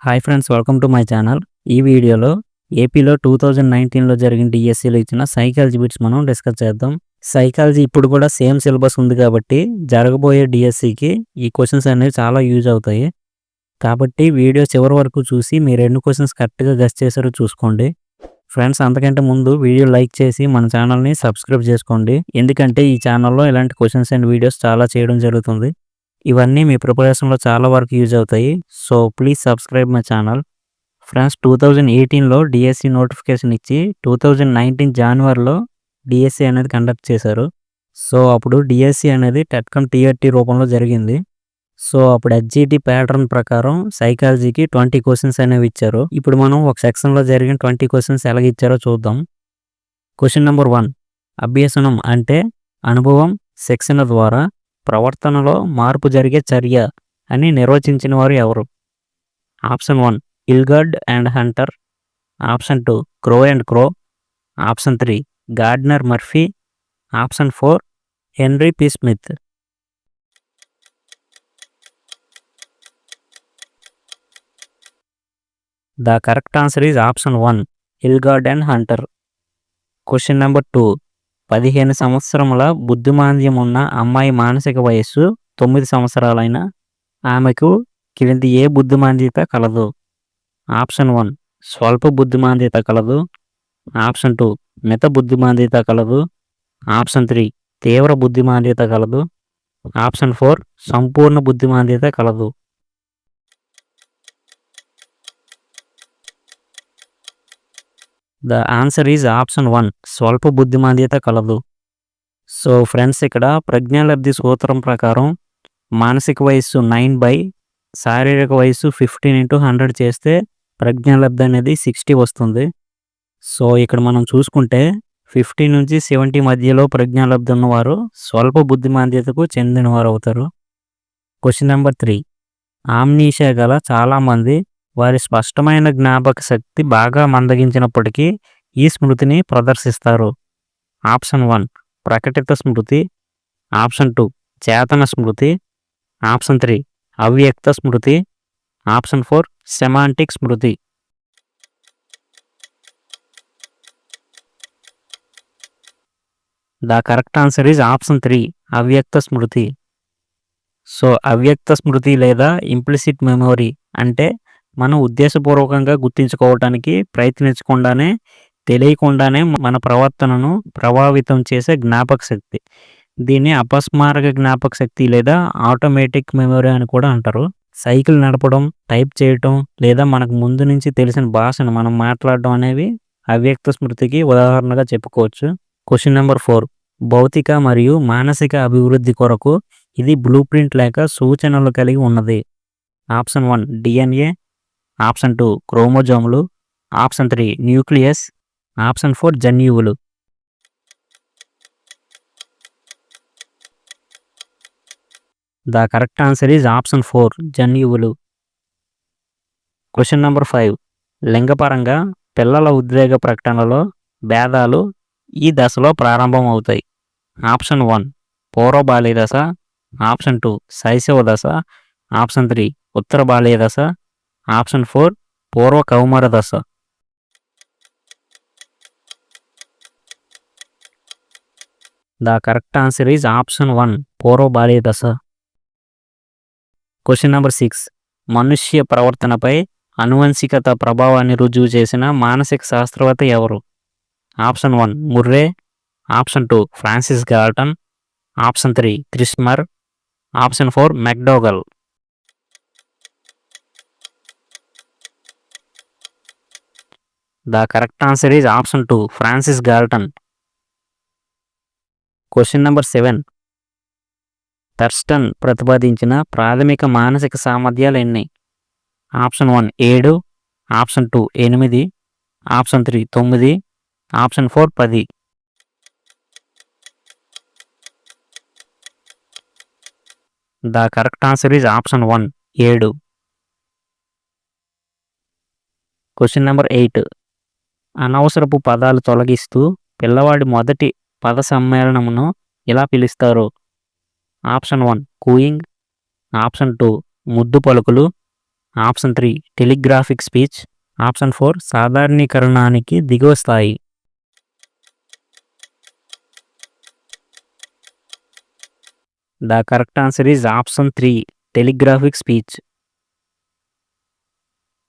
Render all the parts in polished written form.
Hi friends, welcome to my channel. ఈ వీడియోలో ఏపీలో 2019లో జరిగిన డిఎస్సిలో ఇచ్చిన సైకాలజీ బిట్స్ మనం డిస్కస్ చేద్దాం. సైకాలజీ ఇప్పుడు కూడా సేమ్ సిలబస్ ఉంది కాబట్టి జరగబోయే డిఎస్సికి ఈ క్వశ్చన్స్ అనేవి చాలా యూజ్ అవుతాయి. కాబట్టి వీడియో చివరి వరకు చూసి మీరు ఎన్ని క్వశ్చన్స్ కరెక్ట్గా గెస్ చేశారో చూసుకోండి. ఫ్రెండ్స్, అంతకంటే ముందు వీడియో లైక్ చేసి మన ఛానల్ని సబ్స్క్రైబ్ చేసుకోండి. ఎందుకంటే ఈ ఛానల్లో ఇలాంటి క్వశ్చన్స్ అండ్ వీడియోస్ చాలా చేయడం జరుగుతుంది. ఇవన్నీ మీ ప్రిపరేషన్లో చాలా వరకు యూజ్ అవుతాయి. So please subscribe my channel. Friends, 2018లో డిఎస్సి నోటిఫికేషన్ ఇచ్చి 2019 జనవరిలో డిఎస్సి అనేది కండక్ట్ చేశారు. సో అప్పుడు డిఎస్సి అనేది టెట్కమ్ టీఆర్టీ రూపంలో జరిగింది. సో అప్పుడు హెచ్జిటి ప్యాటర్న్ ప్రకారం సైకాలజీకి 20 క్వశ్చన్స్ అనేవి ఇచ్చారు. ఇప్పుడు మనం ఒక సెక్షన్లో జరిగిన 20 క్వశ్చన్స్ ఎలాగ ఇచ్చారో చూద్దాం. క్వశ్చన్ నెంబర్ 1, అభ్యసనం అంటే అనుభవం, శిక్షణ ద్వారా ప్రవర్తనలో మార్పు జరిగే చర్య అని నిర్వచించిన వారు ఎవరు? Option 1 Hilgard and Hunter, option 2 Crow and Crow, option 3 Gardner Murphy, option 4 Henry P Smith. The correct answer is option 1 Hilgard and Hunter. Question number 2, 15 సంవత్సరముల బుద్ధిమాంద్యం ఉన్న అమ్మాయి మానసిక వయస్సు 9 సంవత్సరాలైన ఆమెకు క్రింది ఏ బుద్ధిమాంద్యత కలదు? ఆప్షన్ 1 స్వల్ప బుద్ధిమాంద్యత కలదు, ఆప్షన్ 2 మిత బుద్ధిమాంద్యత కలదు, ఆప్షన్ 3 తీవ్ర బుద్ధిమాంద్యత కలదు, ఆప్షన్ 4 సంపూర్ణ బుద్ధిమాంద్యత కలదు. ద ఆన్సర్ ఈజ్ ఆప్షన్ 1 స్వల్ప బుద్ధిమాంద్యత కలదు. సో ఫ్రెండ్స్, ఇక్కడ ప్రజ్ఞాలబ్ధి సూత్రం ప్రకారం మానసిక వయస్సు 9 శారీరక వయస్సు 15 × 100 చేస్తే ప్రజ్ఞాలబ్ధి అనేది 60 వస్తుంది. సో ఇక్కడ మనం చూసుకుంటే 50 నుంచి 70 మధ్యలో ప్రజ్ఞాలబ్ధి ఉన్నవారు స్వల్ప బుద్ధిమాంద్యతకు చెందినవారు అవుతారు. క్వశ్చన్ నెంబర్ 3, ఆమ్నీషియా గల చాలామంది వారి స్పష్టమైన జ్ఞాపక శక్తి బాగా మందగించినప్పటికీ ఈ స్మృతిని ప్రదర్శిస్తారు. ఆప్షన్ 1 ప్రకటిత స్మృతి, ఆప్షన్ 2 చేతన స్మృతి, ఆప్షన్ 3 అవ్యక్త స్మృతి, ఆప్షన్ 4 సెమాంటిక్ స్మృతి. The correct answer is option 3 అవ్యక్త స్మృతి. సో అవ్యక్త స్మృతి లేదా ఇంప్లిసిట్ మెమొరీ అంటే మనం ఉద్దేశపూర్వకంగా గుర్తించుకోవటానికి ప్రయత్నించకుండానే తెలియకుండానే మన ప్రవర్తనను ప్రభావితం చేసే జ్ఞాపక శక్తి. దీన్ని అపస్మారక జ్ఞాపక శక్తి లేదా ఆటోమేటిక్ మెమొరీ అని కూడా అంటారు. సైకిల్ నడపడం, టైప్ చేయటం లేదా మనకు ముందు నుంచి తెలిసిన భాషను మనం మాట్లాడడం అనేవి అవ్యక్త స్మృతికి ఉదాహరణగా చెప్పుకోవచ్చు. క్వశ్చన్ నెంబర్ 4, భౌతిక మరియు మానసిక అభివృద్ధి కొరకు ఇది బ్లూ ప్రింట్ లేక సూచనలు కలిగి ఉన్నది. ఆప్షన్ 1 డిఎన్ఏ, ఆప్షన్ 2 క్రోమోజోములు, ఆప్షన్ 3 న్యూక్లియస్, ఆప్షన్ 4 జన్యువులు. The correct answer is option 4 జన్యువులు. క్వశ్చన్ నెంబర్ 5, లింగపరంగా పిల్లల ఉద్వేగ ప్రకటనలో భేదాలు ఈ దశలో ప్రారంభం అవుతాయి. ఆప్షన్ 1 పూర్వ బాల్య దశ, ఆప్షన్ 2 శైశవ దశ, ఆప్షన్ 3 ఉత్తర బాల్య దశ, ఆప్షన్ 4 పూర్వ కౌమార దశ. The correct answer is option 1 పూర్వ బాల్య దశ. క్వశ్చన్ నెంబర్ 6, మనుష్య ప్రవర్తనపై అనువంశికత ప్రభావాన్ని రుజువు చేసిన మానసిక శాస్త్రవేత్త ఎవరు? Option 1 Murray, option 2 Francis Galton, option 3 Kretschmer, option 4 McDougall. The correct answer is option 2 Francis Galton. Question number 7, Thurstone ప్రతిపాదించిన ప్రాథమిక మానసిక సామర్థ్యాలు ఎన్ని? Option 1 7, option 2 8, option 3 9, option 4 10. The correct answer is option 1 7. Question number 8, అనవసరపు పదాలు తొలగిస్తూ పిల్లవాడి మొదటి పద సమ్మేళనమును ఇలా పిలుస్తారు. ఆప్షన్ 1 కూయింగ్, ఆప్షన్ 2 ముద్దు పలుకులు, ఆప్షన్ 3 టెలిగ్రాఫిక్ స్పీచ్. ఆప్షన్ 4 సాధారణీకరణానికి దిగువ స్థాయి. The correct answer is option 3 telegraphic speech.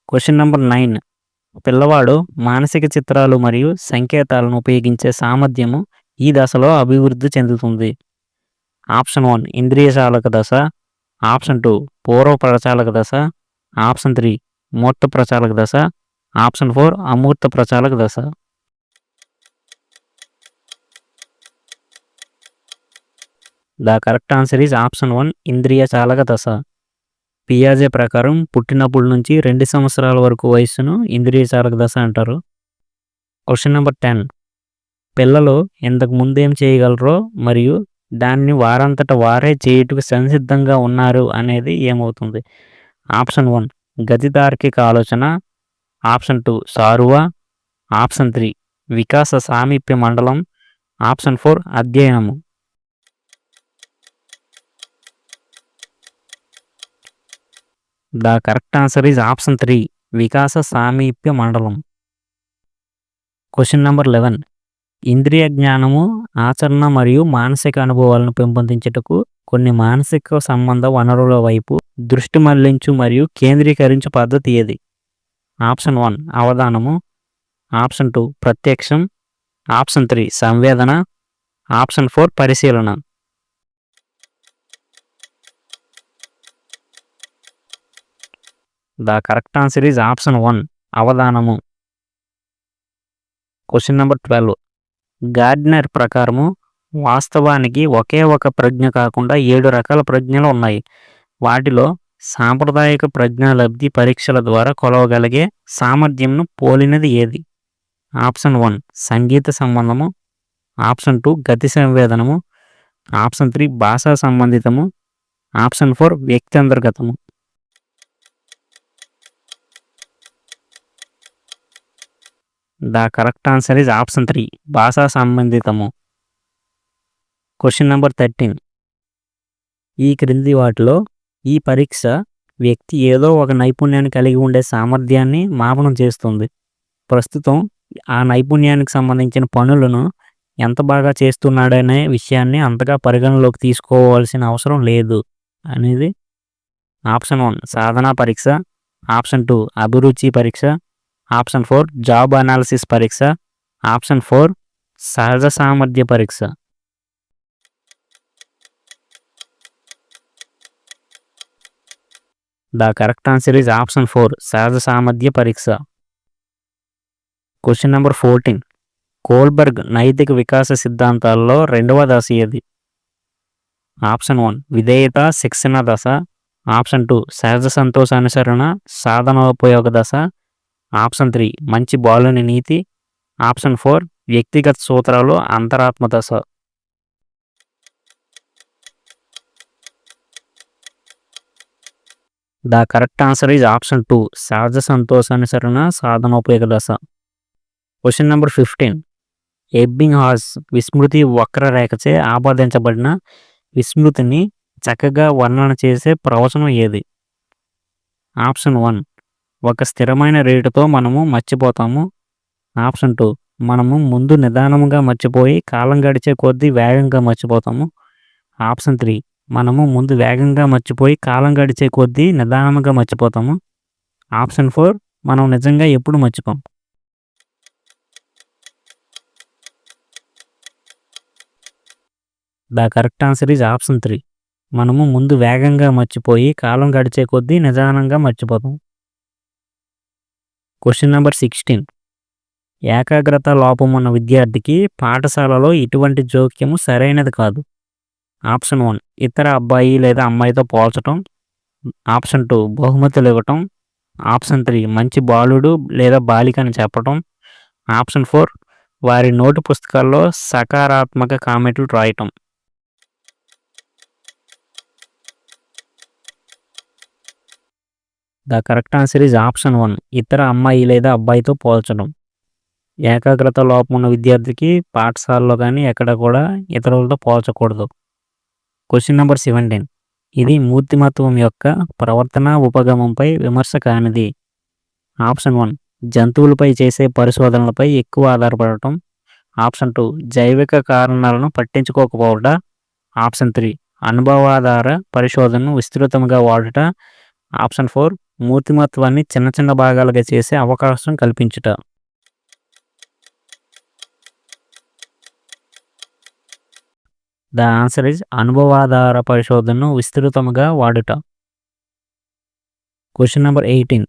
Question number 9. పిల్లవాడు మానసిక చిత్రాలు మరియు సంకేతాలను ఉపయోగించే సామర్థ్యము ఈ దశలో అభివృద్ధి చెందుతుంది. ఆప్షన్ 1 ఇంద్రియ చాలక దశ. ఆప్షన్ 2 పూర్వ ప్రచాలక దశ. ఆప్షన్ 3 మూర్త ప్రచాలక దశ. ఆప్షన్ 4 అమూర్త ప్రచాలక దశ. The correct answer is option 1 ఇంద్రియ చాలక దశ. పియాజే ప్రకారం పుట్టినప్పటి నుంచి 2 సంవత్సరాల వరకు వయస్సును ఇంద్రియ చాలక దశ అంటారు. Question number 10. పిల్లలు ఇంతకు ముందేం చేయగలరో మరియు దాన్ని వారంతట వారే చేయుటకు సంసిద్ధంగా ఉన్నారు అనేది ఏమవుతుంది? ఆప్షన్ 1 గతి తార్కిక ఆలోచన. ఆప్షన్ 2 సారువ. ఆప్షన్ 3 వికాస సామీప్య మండలం. ఆప్షన్ 4 అధ్యయనము. The correct answer is option 3 వికాస సామీప్య మండలం. Question number 11. ఇంద్రియ జ్ఞానము, ఆచరణ మరియు మానసిక అనుభవాలను పెంపొందించుటకు కొన్ని మానసిక సంబంధ వనరుల వైపు దృష్టి మళ్లించు మరియు కేంద్రీకరించు పద్ధతి ఏది? ఆప్షన్ 1 అవధానము. ఆప్షన్ 2 ప్రత్యక్షం. ఆప్షన్ 3 సంవేదన. ఆప్షన్ 4 పరిశీలన. The correct answer is option 1 అవధానము. Question number 12. గార్డ్నర్ ప్రకారము వాస్తవానికి ఒకే ఒక ప్రజ్ఞ కాకుండా 7 రకాల ప్రజ్ఞలు ఉన్నాయి. వాటిలో సాంప్రదాయిక ప్రజ్ఞాలబ్ధి పరీక్షల ద్వారా కొలవగలిగే సామర్థ్యంను పోలినది ఏది? ఆప్షన్ 1 సంగీత సంబంధము. ఆప్షన్ 2 గతి సంవేదనము. ఆప్షన్ 3 భాషా సంబంధితము. ఆప్షన్ 4 వ్యక్తి అంతర్గతము. The correct answer is option 3 భాషా సంబంధితము. Question number 13. ఈ క్రింది వాటిలో ఈ పరీక్ష వ్యక్తి ఏదో ఒక నైపుణ్యాన్ని కలిగి ఉండే సామర్థ్యాన్ని మాపనం చేస్తుంది. ప్రస్తుతం ఆ నైపుణ్యానికి సంబంధించిన పనులను ఎంత బాగా చేస్తున్నాడనే విషయాన్ని అంతగా పరిగణలోకి తీసుకోవాల్సిన అవసరం లేదు అనేది. ఆప్షన్ 1 సాధనా పరీక్ష. ఆప్షన్ 2 అభిరుచి పరీక్ష. ఆప్షన్ 4 జాబ్ అనాలిసిస్ పరీక్ష. ఆప్షన్ 4 సహజ సామర్థ్య పరీక్ష. The correct answer is option 4 సహజ సామర్థ్య పరీక్ష. Question number 14. కోల్బర్గ్ నైతిక వికాస సిద్ధాంతాల్లో 2వ దశ ఏది? ఆప్షన్ 1 విధేయత శిక్షణ దశ. ఆప్షన్ 2 సహజ సంతోష అనుసరణ సాధనోపయోగ దశ. ఆప్షన్ 3 మంచి బాలుని నీతి. ఆప్షన్ 4 వ్యక్తిగత సూత్రాలు అంతరాత్మ దశ. The correct answer is option 2 సహజ సంతోషానుసరణ సాధనోపయోగ దశ. Question number 15. ఎబ్బింగ్హాస్ విస్మృతి వక్రరేఖచే ఆపాదించబడిన విస్మృతిని చక్కగా వర్ణన చేసే ప్రవచనం ఏది? ఆప్షన్ 1 ఒక స్థిరమైన రేటుతో మనము మర్చిపోతాము. ఆప్షన్ 2 మనము ముందు నిదానంగా మర్చిపోయి కాలం గడిచే కొద్దీ వేగంగా మర్చిపోతాము. ఆప్షన్ 3 మనము ముందు వేగంగా మర్చిపోయి కాలం గడిచే కొద్దీ నిదానంగా మర్చిపోతాము. ఆప్షన్ 4 మనం నిజంగా ఎప్పుడు మర్చిపోం. The correct answer is option 3 మనము ముందు వేగంగా మర్చిపోయి కాలం గడిచే కొద్దీ నిదానంగా మర్చిపోతాం. Question number 16. ఏకాగ్రత లోపం ఉన్న విద్యార్థికి పాఠశాలలో ఇటువంటి జోక్యము సరైనది కాదు. ఆప్షన్ 1 ఇతర అబ్బాయి లేదా అమ్మాయితో పోల్చటం. ఆప్షన్ 2 బహుమతులు ఇవ్వటం. ఆప్షన్ 3 మంచి బాలుడు లేదా బాలిక అని చెప్పటం. ఆప్షన్ 4 వారి నోటు పుస్తకాల్లో సకారాత్మక కామెంట్లు రాయటం. The correct answer is option 1 ఇతర అమ్మాయి లేదా అబ్బాయితో పోల్చడం. ఏకాగ్రత లోపం ఉన్న విద్యార్థికి పాఠశాలలో కానీ ఎక్కడ కూడా ఇతరులతో పోల్చకూడదు. Question number 17. ఇది మూర్తిమత్వం యొక్క ప్రవర్తన ఉపగమంపై విమర్శ కానిది. ఆప్షన్ 1 జంతువులపై చేసే పరిశోధనలపై ఎక్కువ ఆధారపడటం. ఆప్షన్ 2 జైవిక కారణాలను పట్టించుకోకపోవట. ఆప్షన్ 3 అనుభవాధార పరిశోధనను విస్తృతంగా వాడుట. ఆప్షన్ 4 మూర్తిమత్వాన్ని చిన్న చిన్న భాగాలుగా చేసే అవకాశం కల్పించుట. ద ఆన్సర్ ఇస్ అనుభవాధార పరిశోధనను విస్తృతంగా వాడుట. క్వశ్చన్ నెంబర్ 18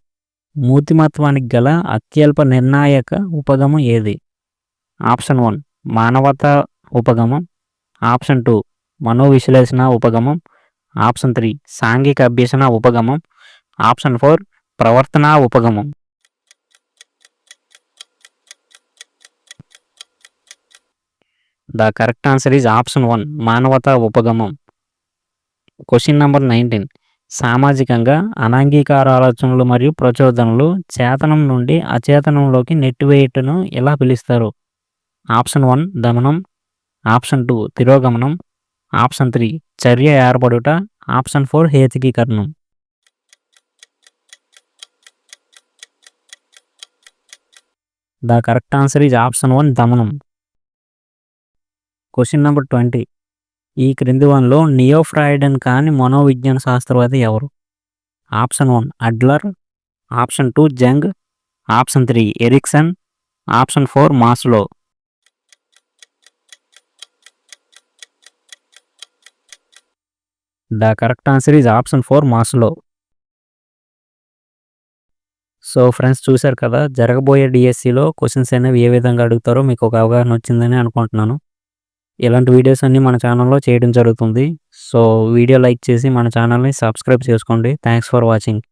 మూర్తిమత్వానికి గల అత్యల్ప నిర్ణాయక ఉపగమం ఏది? ఆప్షన్ 1 మానవతా ఉపగమం. ఆప్షన్ 2 మనోవిశ్లేషణ ఉపగమం. ఆప్షన్ 3 సాంఘిక అభ్యసన ఉపగమం. ఆప్షన్ 4 ప్రవర్తనా ఉపగమం. The correct answer is option 1 మానవతా ఉపగమం. క్వశ్చన్ నెంబర్ 19 సామాజికంగా అనాంగీకార ఆలోచనలు మరియు ప్రచోదనలు చేతనం నుండి అచేతనంలోకి నెట్టివేయుటను ఎలా పిలుస్తారు? ఆప్షన్ 1 దమనం. ఆప్షన్ 2 తిరోగమనం. ఆప్షన్ 3 చర్య ఏర్పడుట. ఆప్షన్ 4 హేతుకీకరణం. The correct answer is option 1 దమనం. క్వశ్చన్ నెంబర్ 20 ఈ క్రింది వన్లో నియో ఫ్రాయిడన్ కాని మనోవిజ్ఞాన శాస్త్రవేత్త ఎవరు? Option 1 Adler. Option 2 Jung. Option 3 Erikson. Option 4 Maslow. The correct answer is option 4 Maslow. So friends చూశారు కదా, జరగబోయే డిఎస్సిలో క్వశ్చన్స్ అనేవి ఏ విధంగా అడుగుతారో మీకు ఒక అవగాహన వచ్చిందని అనుకుంటున్నాను. ఇలాంటి వీడియోస్ అన్నీ మన ఛానల్లో చేయడం జరుగుతుంది. సో వీడియో లైక్ చేసి మన ఛానల్ని సబ్స్క్రైబ్ చేసుకోండి. Thanks for watching.